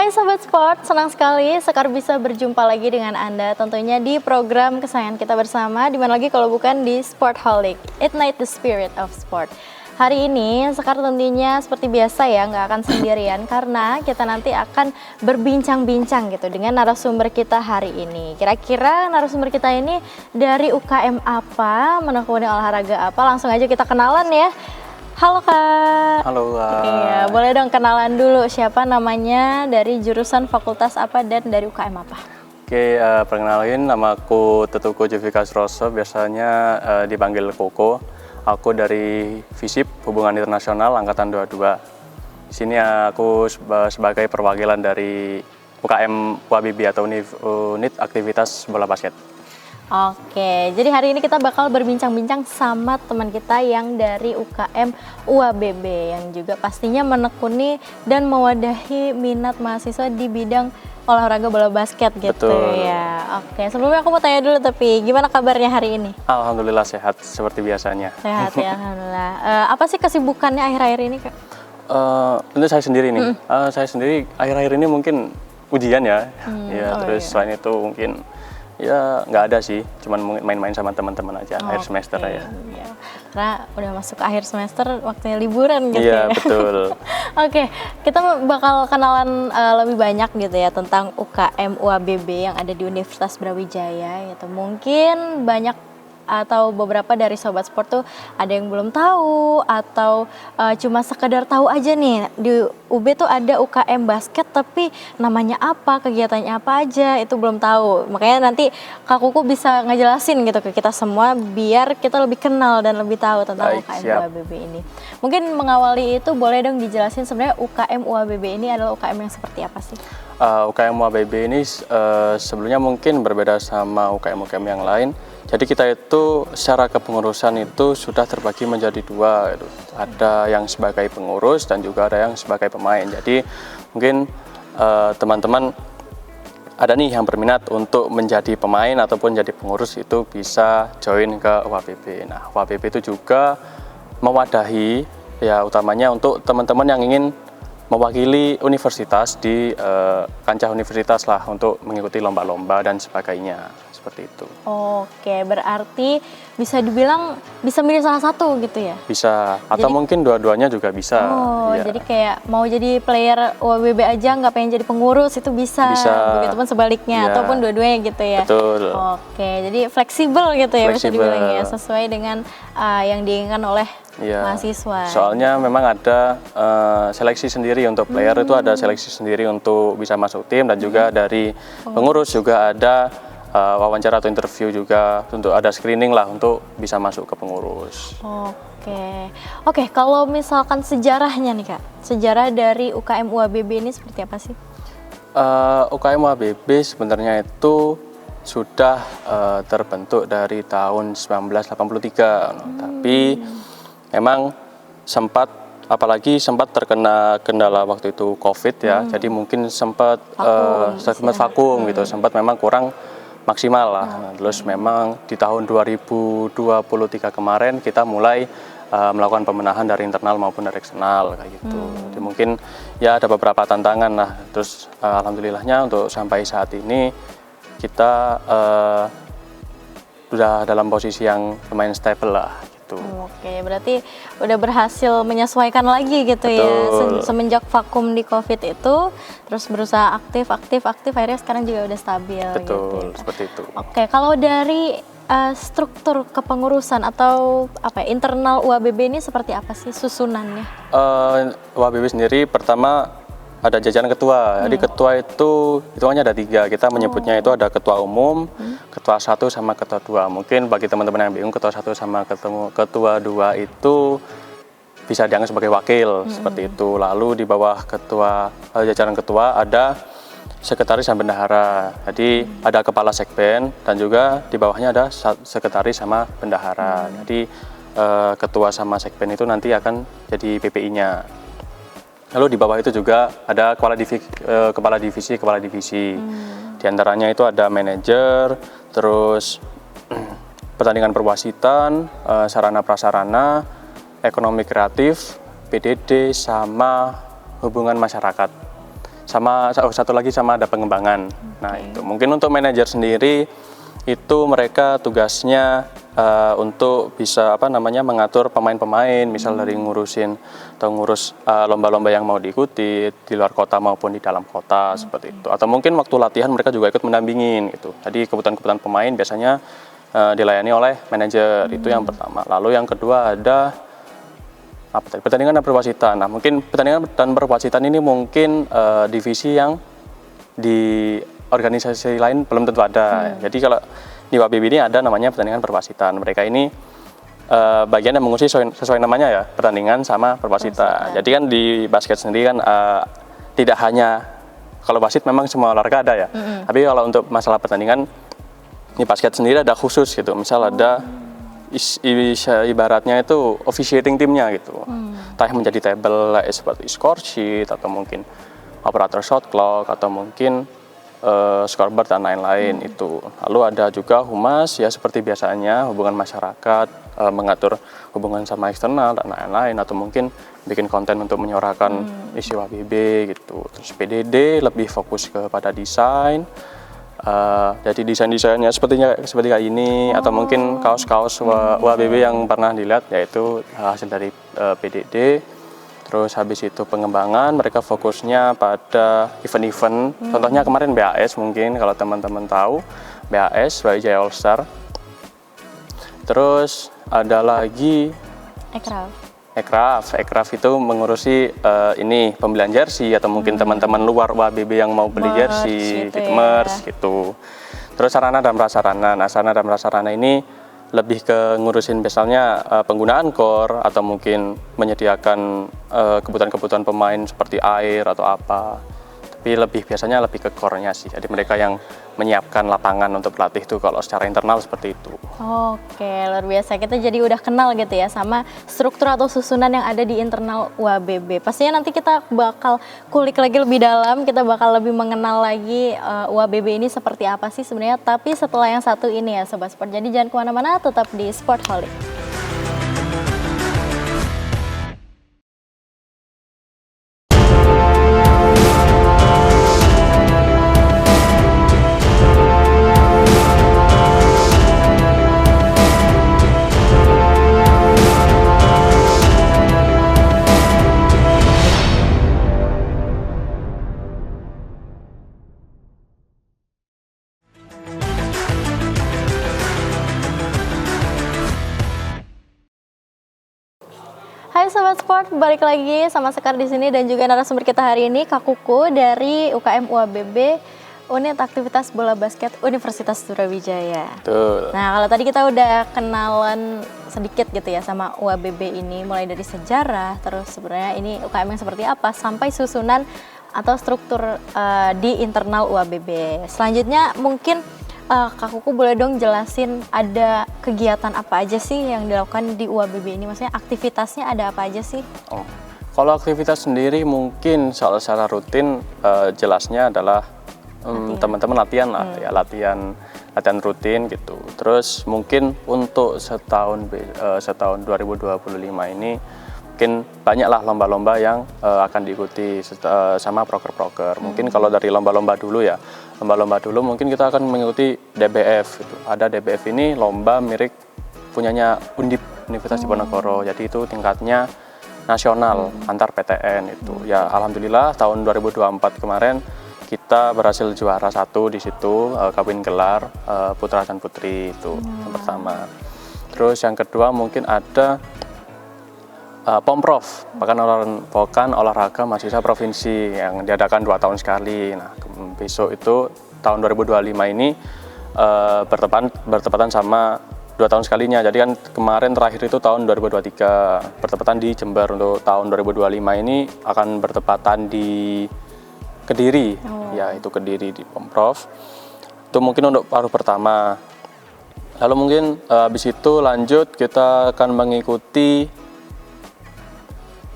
Hai Sobat Sport, senang sekali Sekar bisa berjumpa lagi dengan Anda tentunya di program kesayangan kita bersama, di mana lagi kalau bukan di Sportholic, Ignite the Spirit of Sport. Hari ini Sekar tentunya seperti biasa ya, nggak akan sendirian karena kita nanti akan berbincang-bincang gitu dengan narasumber kita hari ini. Kira-kira narasumber kita ini dari UKM apa, menekuni olahraga apa, langsung aja kita kenalan ya. Halo Kak. Halo. Iya, boleh dong kenalan dulu siapa namanya, dari jurusan fakultas apa, dan dari UKM apa? Oke, perkenalin nama aku Tetuku Jovika Suroso, biasanya dipanggil Koko. Aku dari FISIP, Hubungan Internasional, Angkatan 22. Di sini aku sebagai perwakilan dari UKM UABB atau Unit Aktivitas Bola Basket. Oke, jadi hari ini kita bakal berbincang-bincang sama teman kita yang dari UKM UABB yang juga pastinya menekuni dan mewadahi minat mahasiswa di bidang olahraga bola basket gitu. Betul. Ya. Oke, sebelumnya aku mau tanya dulu, tapi gimana kabarnya hari ini? Alhamdulillah sehat seperti biasanya. Sehat ya, alhamdulillah. Apa sih kesibukannya akhir-akhir ini, Kak? Untuk saya sendiri nih, saya sendiri akhir-akhir ini mungkin ujian ya, terus iya. selain itu mungkin ya nggak ada sih, cuman main-main sama teman-teman aja akhir semester ya. Iya. Karena udah masuk akhir semester, waktunya liburan gitu Iya, ya. betul. Oke, kita bakal kenalan lebih banyak gitu ya tentang UKM UABB yang ada di Universitas Brawijaya gitu. Mungkin banyak atau beberapa dari Sobat Sport tuh ada yang belum tahu atau cuma sekedar tahu aja nih di UB tuh ada UKM basket, tapi namanya apa, kegiatannya apa aja itu belum tahu. Makanya nanti Kak Kuku bisa ngejelasin gitu ke kita semua biar kita lebih kenal dan lebih tahu tentang Baik, UKM siap. UABB ini. Mungkin mengawali itu boleh dong dijelasin sebenarnya UKM UABB ini adalah UKM yang seperti apa sih? UKM UABB ini sebelumnya mungkin berbeda sama UKM-UKM yang lain. Jadi kita itu secara kepengurusan itu sudah terbagi menjadi dua gitu. Ada yang sebagai pengurus dan juga ada yang sebagai pemain. Jadi mungkin teman-teman ada nih yang berminat untuk menjadi pemain ataupun jadi pengurus, itu bisa join ke UABB. Nah, UABB itu juga mewadahi ya utamanya untuk teman-teman yang ingin mewakili universitas di kancah universitas lah, untuk mengikuti lomba-lomba dan sebagainya, seperti itu. Oke, berarti bisa dibilang bisa milih salah satu gitu ya? Bisa, atau mungkin dua-duanya juga bisa. Oh, ya. jadi kayak mau jadi player UABB aja nggak pengen jadi pengurus itu bisa. Bisa. Begitupun sebaliknya, Ya. ataupun dua-duanya gitu ya? Betul. Oke, jadi fleksibel gitu ya, bisa Fleksibel. dibilang ya, sesuai dengan yang diinginkan oleh Ya. mahasiswa. Soalnya memang ada seleksi sendiri untuk player, itu ada seleksi sendiri untuk bisa masuk tim, dan juga dari pengurus juga ada wawancara atau interview juga, untuk ada screening lah untuk bisa masuk ke pengurus. Oke, kalau misalkan sejarahnya nih Kak, sejarah dari UKM UABB ini seperti apa sih? UKM UABB sebenarnya itu sudah terbentuk dari tahun 1983, tapi memang sempat terkena kendala waktu itu COVID ya, jadi mungkin sempat vakum gitu, sempat memang kurang maksimal lah. Terus memang di tahun 2023 kemarin kita mulai melakukan pembenahan dari internal maupun dari eksternal kayak gitu. Jadi mungkin ya ada beberapa tantangan lah. Terus alhamdulillahnya untuk sampai saat ini kita sudah dalam posisi yang lumayan stable lah gitu. Oke, berarti udah berhasil menyesuaikan lagi gitu. Betul. Ya, semenjak vakum di COVID itu, terus berusaha aktif, akhirnya sekarang juga udah stabil. Betul, gitu. seperti itu. Oke, kalau dari struktur kepengurusan atau internal UABB ini seperti apa sih susunannya? UABB sendiri pertama ada jajaran ketua. Jadi ketua itu hitungannya ada 3. Kita menyebutnya itu ada ketua umum, ketua 1 sama ketua 2. Mungkin bagi teman-teman yang bingung, ketua 1 sama ketua 2 itu bisa dianggap sebagai wakil, seperti itu. Lalu di bawah jajaran ketua ada sekretaris dan bendahara. Jadi ada kepala sekben dan juga di bawahnya ada sekretaris sama bendahara. Jadi ketua sama sekben itu nanti akan jadi PPI-nya. Lalu di bawah itu juga ada kepala divisi. Di antaranya itu ada manajer, terus pertandingan perwasitan, sarana prasarana, ekonomi kreatif, PDD, sama hubungan masyarakat. satu lagi sama ada pengembangan. Nah itu mungkin untuk manajer sendiri itu mereka tugasnya untuk bisa mengatur pemain-pemain, misal dari ngurusin atau ngurus lomba-lomba yang mau diikuti di luar kota maupun di dalam kota seperti itu. Atau mungkin waktu latihan mereka juga ikut mendampingin gitu. Jadi kebutuhan-kebutuhan pemain biasanya dilayani oleh manajer, itu yang pertama. Lalu yang kedua ada pertandingan dan perwasitan. Nah mungkin pertandingan dan perwasitan ini mungkin divisi yang di organisasi lain belum tentu ada. Jadi kalau di WABB ini ada namanya pertandingan perwasitan. Mereka ini bagian yang mengurusi sesuai namanya ya, pertandingan sama perwasitan. Jadi kan di basket sendiri kan tidak hanya, kalau wasit memang semua olahraga ada ya. Tapi kalau untuk masalah pertandingan di basket sendiri ada khusus gitu. Misal ada ibaratnya itu officiating timnya gitu. Entah menjadi table seperti score sheet atau mungkin operator shot clock atau mungkin scoreboard dan lain-lain itu. Lalu ada juga humas ya seperti biasanya hubungan masyarakat, mengatur hubungan sama eksternal dan lain-lain, atau mungkin bikin konten untuk menyuarakan isu WABB gitu. Terus PDD lebih fokus kepada desain. Jadi desain-desainnya seperti kayak ini, atau mungkin kaos-kaos WABB yang pernah dilihat yaitu hasil dari PDD. Terus habis itu pengembangan, mereka fokusnya pada event-event. Contohnya kemarin BAS, mungkin kalau teman-teman tahu BAS, Brawijaya All Star. Terus ada lagi Ekraf itu mengurusi ini pembelian jersey, atau mungkin teman-teman luar WABB yang mau beli jersey, merch gitu. Terus sarana dan prasarana. Nah, sarana dan prasarana ini lebih ke ngurusin misalnya penggunaan core, atau mungkin menyediakan kebutuhan-kebutuhan pemain seperti air atau apa. Tapi biasanya lebih ke core-nya sih. Jadi mereka yang menyiapkan lapangan untuk pelatih itu kalau secara internal seperti itu. Oke, luar biasa. Kita jadi udah kenal gitu ya sama struktur atau susunan yang ada di internal WABB. Pastinya nanti kita bakal kulik lagi lebih dalam, kita bakal lebih mengenal lagi WABB ini seperti apa sih sebenarnya. Tapi setelah yang satu ini ya Sobat Sport. Jadi jangan kemana-mana, tetap di Sportholic. Hai Sobat Sport, balik lagi sama Sekar di sini dan juga narasumber kita hari ini Kak Kuku dari UKM WABB Unit Aktivitas Bola Basket Universitas Brawijaya. Betul. Nah, kalau tadi kita udah kenalan sedikit gitu ya sama WABB ini, mulai dari sejarah, terus sebenarnya ini UKM yang seperti apa, sampai susunan atau struktur di internal WABB. Selanjutnya mungkin Kak Kuku boleh dong jelasin ada kegiatan apa aja sih yang dilakukan di WABB ini? Maksudnya aktivitasnya ada apa aja sih? Kalau aktivitas sendiri mungkin secara rutin jelasnya adalah teman-teman latihan lah ya, latihan rutin gitu. Terus mungkin untuk setahun 2025 ini mungkin banyaklah lomba-lomba yang akan diikuti sama proker-proker. Mungkin kalau dari lomba-lomba dulu ya, mungkin kita akan mengikuti DBF gitu. Ada DBF ini lomba mirip punyanya Undip Universitas Diponegoro. Jadi itu tingkatnya nasional antar PTN itu. Ya alhamdulillah tahun 2024 kemarin kita berhasil juara 1 di situ, kawin gelar putra dan putri itu yang pertama. Terus yang kedua mungkin ada Pomprov, Pekan Olahraga Mahasiswa Provinsi yang diadakan 2 tahun sekali. Nah, besok itu tahun 2025 ini bertepatan sama 2 tahun sekalinya. Jadi kan kemarin terakhir itu tahun 2023 bertepatan di Jember. Untuk tahun 2025 ini akan bertepatan di Kediri, ya itu Kediri di Pomprov. Itu mungkin untuk paruh pertama. Lalu mungkin habis itu lanjut kita akan mengikuti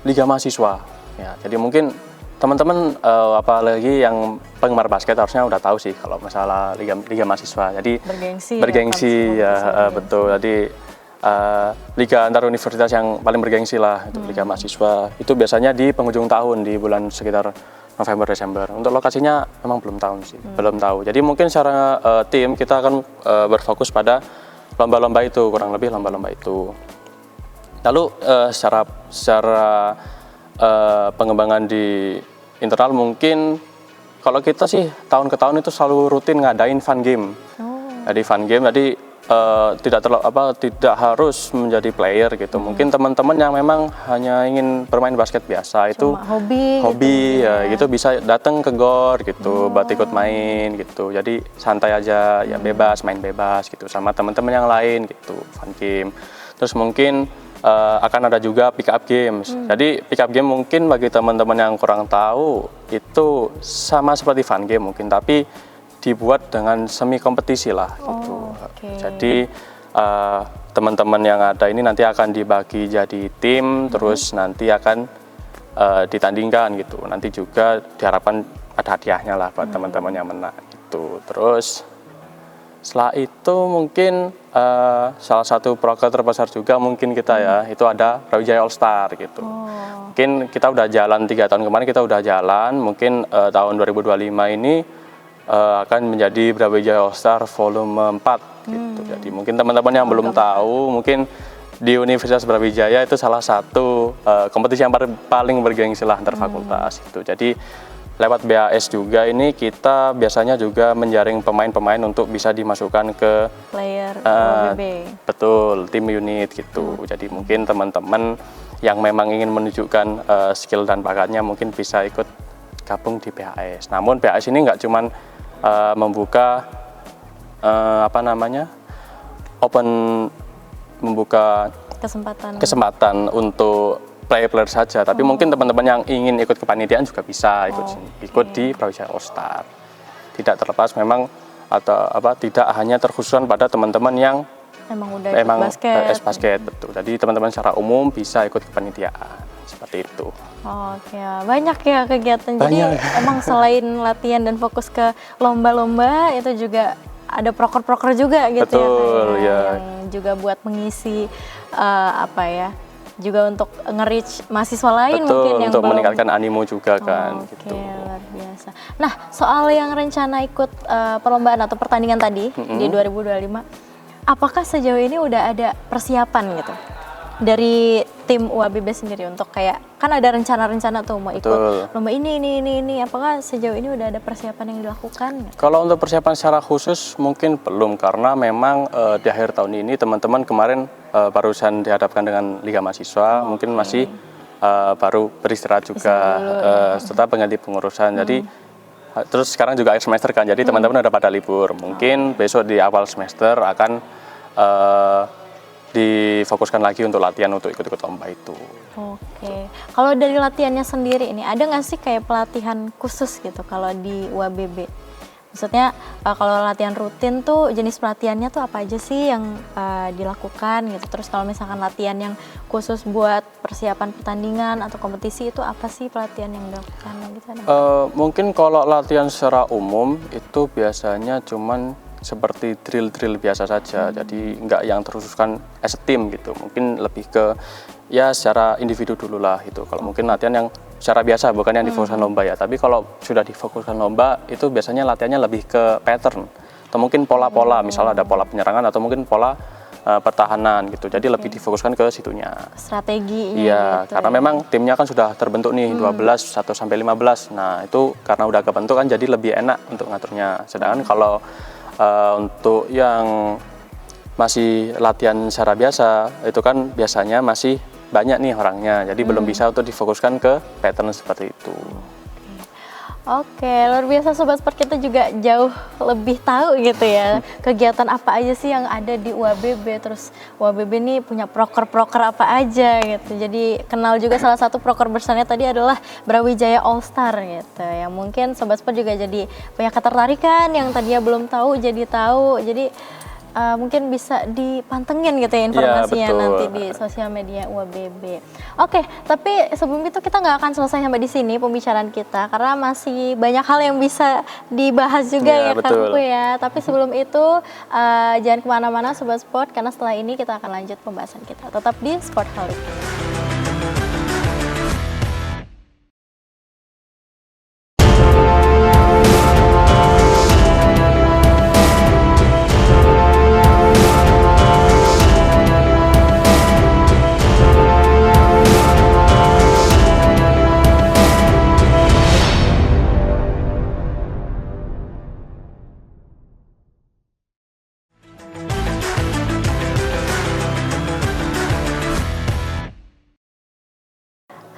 Liga Mahasiswa. Ya, jadi mungkin teman-teman apalagi yang penggemar basket harusnya udah tahu sih kalau masalah Liga Mahasiswa. Jadi bergengsi ya, betul. Jadi liga antar universitas yang paling bergengsi lah itu Liga Mahasiswa. Itu biasanya di penghujung tahun di bulan sekitar November Desember. Untuk lokasinya memang belum tahu sih, belum tahu. Jadi mungkin secara tim kita akan berfokus pada lomba-lomba itu, kurang lebih lomba-lomba itu. Lalu secara pengembangan di internal mungkin kalau kita sih tahun ke tahun itu selalu rutin ngadain fun game. Jadi fun game, jadi tidak harus menjadi player gitu. Mungkin teman-teman yang memang hanya ingin bermain basket biasa itu hobi ya gitu bisa datang ke GOR gitu buat ikut main gitu. Jadi santai aja ya, main bebas gitu sama teman-teman yang lain gitu, fun game. Terus mungkin akan ada juga pick up games. Jadi pick up game mungkin bagi teman-teman yang kurang tahu itu sama seperti fun game mungkin, tapi dibuat dengan semi kompetisi lah gitu. Jadi teman-teman yang ada ini nanti akan dibagi jadi tim, terus nanti akan ditandingkan gitu. Nanti juga diharapkan ada hadiahnya lah buat teman-teman yang menang gitu. Terus setelah itu mungkin salah satu proker terbesar juga mungkin kita ya, itu ada Brawijaya All Star gitu. Mungkin kita udah jalan 3 tahun kemarin, kita udah jalan, mungkin tahun 2025 ini akan menjadi Brawijaya All Star volume 4 gitu. Jadi mungkin teman-teman yang belum tahu, mungkin di Universitas Brawijaya itu salah satu kompetisi yang paling bergengsi lah antar fakultas gitu. Jadi lewat BAS juga ini kita biasanya juga menjaring pemain-pemain untuk bisa dimasukkan ke player UABB. Betul, tim unit gitu. Jadi mungkin teman-teman yang memang ingin menunjukkan skill dan bakatnya mungkin bisa ikut gabung di BAS. Namun BAS ini nggak cuman membuka membuka kesempatan untuk player-player saja, tapi mungkin teman-teman yang ingin ikut kepanitiaan juga bisa ikut di Brawijaya All Star. Tidak terlepas memang tidak hanya terkhususkan pada teman-teman yang memang ikut basket betul. Jadi teman-teman secara umum bisa ikut kepanitiaan seperti itu. Oke, banyak ya kegiatan. Jadi emang selain latihan dan fokus ke lomba-lomba, itu juga ada proker-proker juga gitu. Betul, ya. Yang juga buat mengisi juga untuk nge-reach mahasiswa lain. Betul, mungkin yang untuk meningkatkan animo juga kan. Oke, luar biasa. Nah, soal yang rencana ikut perlombaan atau pertandingan tadi di 2025, apakah sejauh ini udah ada persiapan gitu dari tim UABB sendiri untuk kayak, kan ada rencana-rencana tuh mau ikut lomba ini, apakah sejauh ini udah ada persiapan yang dilakukan? Kalau untuk persiapan secara khusus mungkin belum, karena memang di akhir tahun ini teman-teman kemarin barusan dihadapkan dengan Liga Mahasiswa, mungkin masih baru beristirahat juga setelah pengganti pengurusan. Jadi terus sekarang juga akhir semester kan, jadi teman-teman udah pada libur. Mungkin besok di awal semester akan difokuskan lagi untuk latihan untuk ikut-ikut lomba itu. Oke, kalau dari latihannya sendiri ini ada nggak sih kayak pelatihan khusus gitu kalau di UABB? Maksudnya kalau latihan rutin tuh jenis pelatihannya tuh apa aja sih yang dilakukan gitu? Terus kalau misalkan latihan yang khusus buat persiapan pertandingan atau kompetisi itu apa sih pelatihan yang dilakukan gitu? Mungkin kalau latihan secara umum itu biasanya cuman seperti drill-drill biasa saja, jadi nggak yang terkhususkan as a team gitu. Mungkin lebih ke ya secara individu dulu lah gitu. Kalau mungkin latihan yang secara biasa, bukan yang difokuskan lomba ya. Tapi kalau sudah difokuskan lomba itu biasanya latihannya lebih ke pattern atau mungkin pola-pola, misalnya ada pola penyerangan atau mungkin pola pertahanan gitu. Jadi lebih difokuskan ke situnya. Strateginya. Iya, gitu, karena memang timnya kan sudah terbentuk nih 12 1 sampai 15. Nah, itu karena udah kebentuk kan jadi lebih enak untuk ngaturnya. Sedangkan kalau untuk yang masih latihan secara biasa, itu kan biasanya masih banyak nih orangnya, jadi belum bisa untuk difokuskan ke pattern seperti itu. Oke, luar biasa Sobat Sport, kita juga jauh lebih tahu gitu ya kegiatan apa aja sih yang ada di UABB, terus UABB ini punya proker-proker apa aja gitu. Jadi kenal juga salah satu proker besarnya tadi adalah Brawijaya All Star gitu. Yang mungkin Sobat Sport juga jadi punya ketertarikan, yang tadinya belum tahu jadi tahu. Jadi mungkin bisa dipantengin gitu ya informasinya nanti di sosial media UABB. Oke, tapi sebelum itu kita nggak akan selesai sampai di sini pembicaraan kita karena masih banyak hal yang bisa dibahas juga ya Kangku ya. Tapi sebelum itu jangan kemana-mana Sobat Sport, karena setelah ini kita akan lanjut pembahasan kita. Tetap di Sportholic.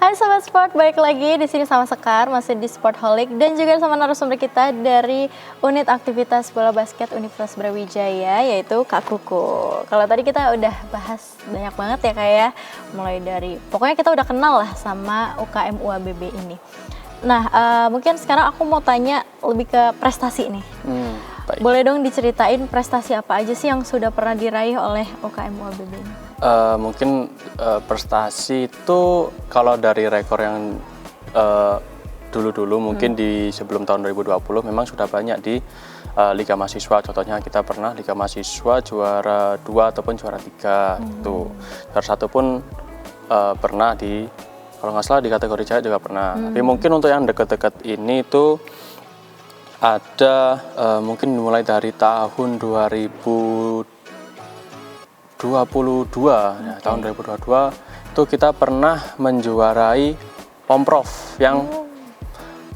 Hai Sobat Sport, balik lagi di sini sama Sekar, masih di Sportholic dan juga sama narasumber kita dari Unit Aktivitas Bola Basket Universitas Brawijaya, yaitu Kak Kuku. Kalau tadi kita udah bahas banyak banget ya Kak ya, mulai dari pokoknya kita udah kenal lah sama UKM UABB ini. Nah, mungkin sekarang aku mau tanya lebih ke prestasi nih. Baik. Boleh dong diceritain prestasi apa aja sih yang sudah pernah diraih oleh UKM UABB ini? Mungkin prestasi itu kalau dari rekor yang dulu-dulu mungkin di sebelum tahun 2020 memang sudah banyak di Liga Mahasiswa. Contohnya kita pernah Liga Mahasiswa juara 2 ataupun juara 3 itu. Juara 1 pun pernah di, kalau nggak salah di kategori cewek juga pernah. Tapi mungkin untuk yang dekat-dekat ini itu ada mungkin mulai dari tahun 2022, ya, tahun 2022 itu kita pernah menjuarai Pomprov yang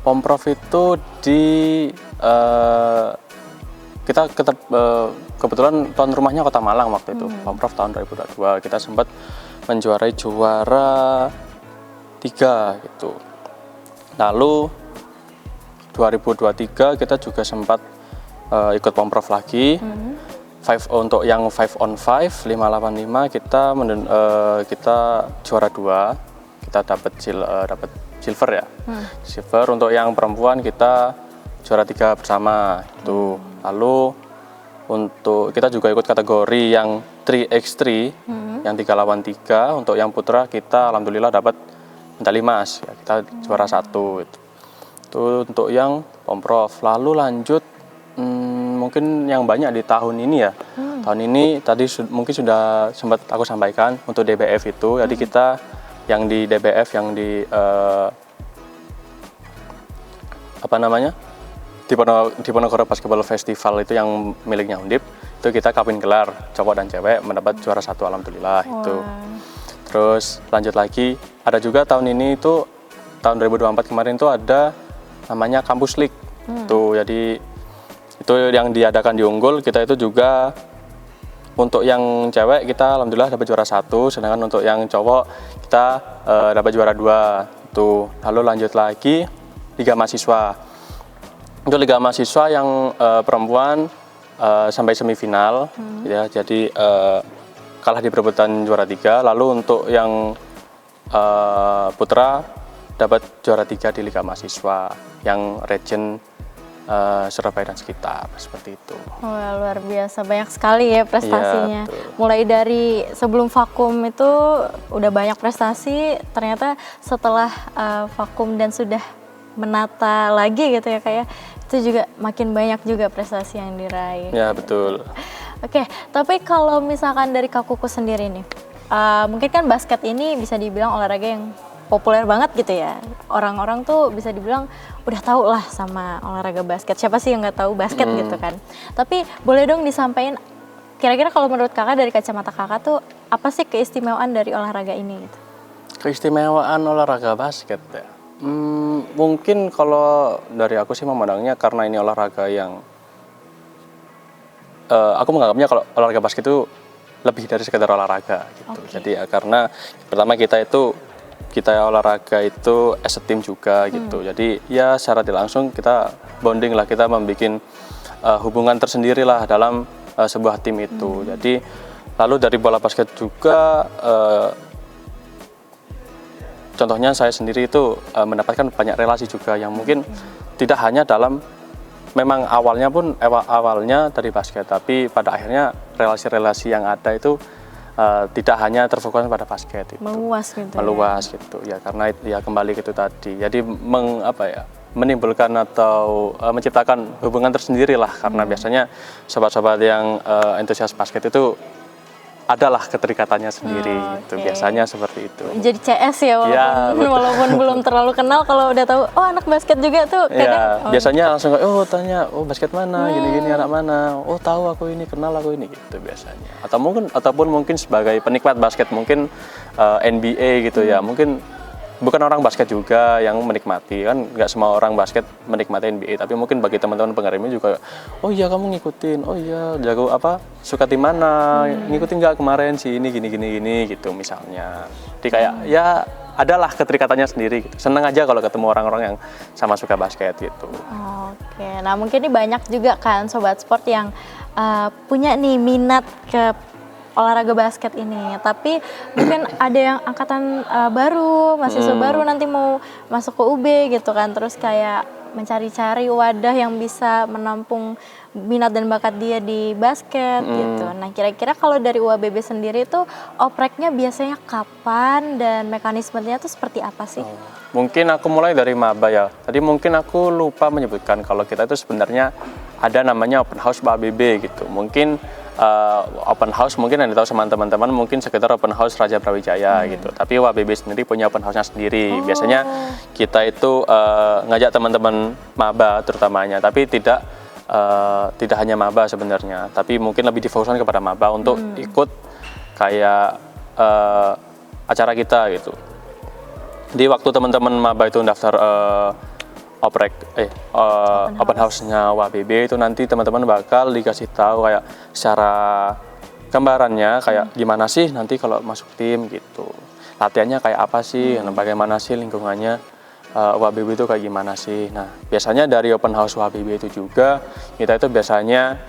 Pomprov itu di kita kebetulan tuan rumahnya Kota Malang waktu itu. Pomprov tahun 2022 kita sempat menjuarai juara 3 gitu. Lalu 2023 kita juga sempat ikut Pomprov lagi. Untuk yang 5 on 5, 585 kita juara 2, kita dapat silver ya. Silver. Untuk yang perempuan kita juara 3 bersama itu. Lalu untuk kita juga ikut kategori yang 3x3, yang 3 lawan 3. Untuk yang putra kita alhamdulillah dapat medali emas, ya, kita juara 1 itu. Itu untuk yang Pomprov. Lalu lanjut mungkin yang banyak di tahun ini ya. Tahun ini tadi mungkin sudah sempat aku sampaikan untuk DBF itu. Jadi kita yang di DBF yang di di Ponorogo Basketball Festival itu yang miliknya Undip, itu kita kawin gelar cowok dan cewek mendapat juara 1 alhamdulillah itu. Terus lanjut lagi ada juga tahun ini itu tahun 2024 kemarin itu ada namanya Kampus League. Tuh jadi itu yang diadakan di Unggul. Kita itu juga untuk yang cewek kita alhamdulillah dapat juara 1, sedangkan untuk yang cowok kita dapat juara 2 tuh. Lalu lanjut lagi Liga Mahasiswa. Untuk Liga Mahasiswa yang perempuan sampai semifinal ya, jadi kalah di perebutan juara 3. Lalu untuk yang putra dapat juara 3 di Liga Mahasiswa yang region Surabaya dan sekitar, seperti itu. Wah, luar biasa, banyak sekali ya prestasinya. Iya, mulai dari sebelum vakum itu udah banyak prestasi, ternyata setelah vakum dan sudah menata lagi gitu ya kayak itu juga makin banyak juga prestasi yang diraih. Ya betul. Oke, tapi kalau misalkan dari Kak Kuku sendiri nih, mungkin kan basket ini bisa dibilang olahraga yang populer banget gitu ya. Orang-orang tuh bisa dibilang udah tahu lah sama olahraga basket. Siapa sih yang nggak tahu basket gitu kan. Tapi boleh dong disampaikan kira-kira kalau menurut kakak dari kacamata kakak tuh apa sih keistimewaan dari olahraga ini gitu? Keistimewaan olahraga basket ya. Mungkin kalau dari aku sih memandangnya karena ini olahraga yang aku menganggapnya kalau olahraga basket itu lebih dari sekedar olahraga gitu. Jadi ya, karena pertama kita olahraga itu as a team juga gitu. Jadi ya secara tidak langsung kita bonding lah, kita membuat hubungan tersendiri lah dalam sebuah tim itu. Jadi lalu dari bola basket juga contohnya saya sendiri itu mendapatkan banyak relasi juga yang mungkin tidak hanya dalam memang awalnya dari basket, tapi pada akhirnya relasi-relasi yang ada itu tidak hanya terfokus pada basket itu. Meluas gitu. Meluas ya. Gitu ya, karena ya kembali ke itu tadi. Jadi menimbulkan atau menciptakan hubungan tersendiri lah, karena biasanya sobat-sobat yang entusias basket itu adalah keterikatannya sendiri itu biasanya seperti itu. Jadi CS ya walaupun belum terlalu kenal, kalau udah tahu oh anak basket juga tuh kadang biasanya langsung tanya basket mana, gini-gini anak mana, tahu aku ini, kenal aku ini gitu biasanya. Ataupun mungkin sebagai penikmat basket mungkin NBA gitu ya, mungkin bukan orang basket juga yang menikmati, kan nggak semua orang basket menikmati NBA, tapi mungkin bagi teman-teman pengirimnya juga, oh iya kamu ngikutin, oh iya jago suka tim mana, ngikutin nggak kemarin si ini gini gitu misalnya. Jadi kayak ya adalah keterikatannya sendiri gitu. Seneng aja kalau ketemu orang-orang yang sama suka basket gitu. Oke, nah mungkin ini banyak juga kan sobat sport yang punya nih minat ke olahraga basket ini, tapi mungkin ada yang angkatan baru, mahasiswa baru nanti mau masuk ke UB gitu kan, terus kayak mencari-cari wadah yang bisa menampung minat dan bakat dia di basket gitu. Nah kira-kira kalau dari UABB sendiri tuh opreknya biasanya kapan dan mekanismenya tuh seperti apa sih? Mungkin aku mulai dari maba ya. Tadi mungkin aku lupa menyebutkan kalau kita itu sebenarnya ada namanya open house UABB gitu. Mungkin open house mungkin yang ditahu sama teman-teman mungkin sekitar open house Raja Brawijaya gitu. Tapi UABB sendiri punya open house-nya sendiri. Biasanya kita itu ngajak teman-teman maba terutamanya, tapi tidak hanya maba sebenarnya, tapi mungkin lebih difokuskan kepada maba untuk ikut kayak acara kita gitu. Di waktu teman-teman maba itu daftar open house-nya UABB itu nanti teman-teman bakal dikasih tahu kayak secara gambarannya kayak gimana sih nanti kalau masuk tim gitu. Latihannya kayak apa sih, bagaimana sih lingkungannya UABB itu kayak gimana sih. Nah, biasanya dari open house UABB itu juga kita itu biasanya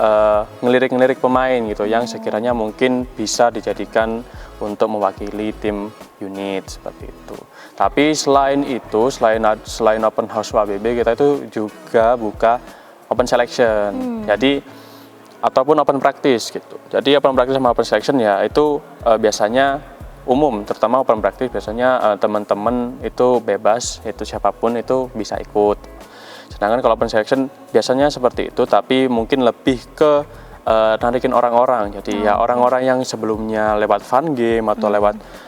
ngelirik-ngelirik pemain gitu yang sekiranya mungkin bisa dijadikan untuk mewakili tim unit seperti itu. Tapi selain itu, selain open house UABB, kita itu juga buka open selection. Jadi ataupun open practice gitu. Jadi open practice sama open selection ya itu biasanya umum, terutama open practice biasanya teman-teman itu bebas, itu siapapun itu bisa ikut. Sedangkan kalau open selection biasanya seperti itu, tapi mungkin lebih ke narikin orang-orang. Jadi ya orang-orang yang sebelumnya lewat fun game atau lewat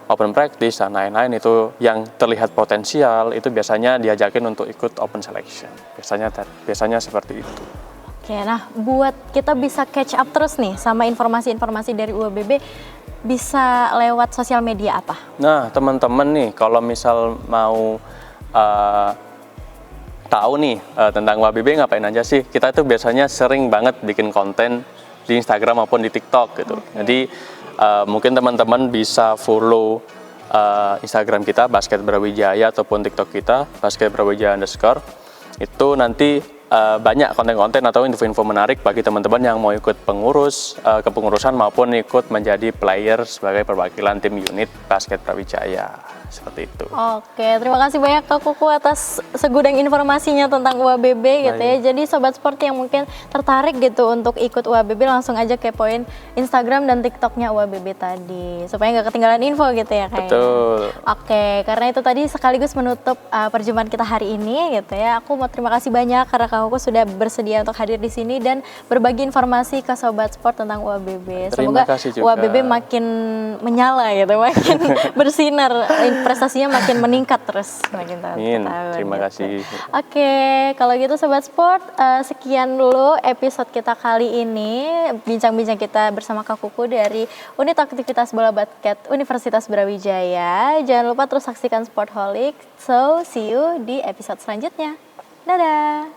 open practice dan lain-lain itu yang terlihat potensial itu biasanya diajakin untuk ikut open selection. Biasanya seperti itu. Oke, nah buat kita bisa catch up terus nih sama informasi-informasi dari UABB, bisa lewat sosial media apa? Nah, teman-teman nih kalau misal mau tahu nih tentang UABB ngapain aja sih? Kita itu biasanya sering banget bikin konten di Instagram maupun di TikTok gitu. Jadi mungkin teman-teman bisa follow Instagram kita Basket Brawijaya ataupun TikTok kita Basket Brawijaya _ itu nanti banyak konten-konten atau info-info menarik bagi teman-teman yang mau ikut kepengurusan maupun ikut menjadi player sebagai perwakilan tim unit Basket Brawijaya. Seperti itu. Oke, terima kasih banyak Kak Kuku atas segudang informasinya tentang UABB gitu ya. Jadi sobat sport yang mungkin tertarik gitu untuk ikut UABB langsung aja kepoin Instagram dan TikToknya UABB tadi supaya nggak ketinggalan info gitu ya kayaknya. Betul. Oke, karena itu tadi sekaligus menutup perjumpaan kita hari ini gitu ya. Aku mau terima kasih banyak karena Kak Kuku sudah bersedia untuk hadir di sini dan berbagi informasi ke sobat sport tentang UABB. Semoga UABB makin menyala gitu, makin bersinar. Prestasinya makin meningkat terus makin tahun. Terima kasih. Oke, kalau gitu sobat sport, sekian dulu episode kita kali ini, bincang-bincang kita bersama Kak Kuku dari Unit Aktivitas Bola Basket Universitas Brawijaya. Jangan lupa terus saksikan Sportholic. So, see you di episode selanjutnya. Dadah.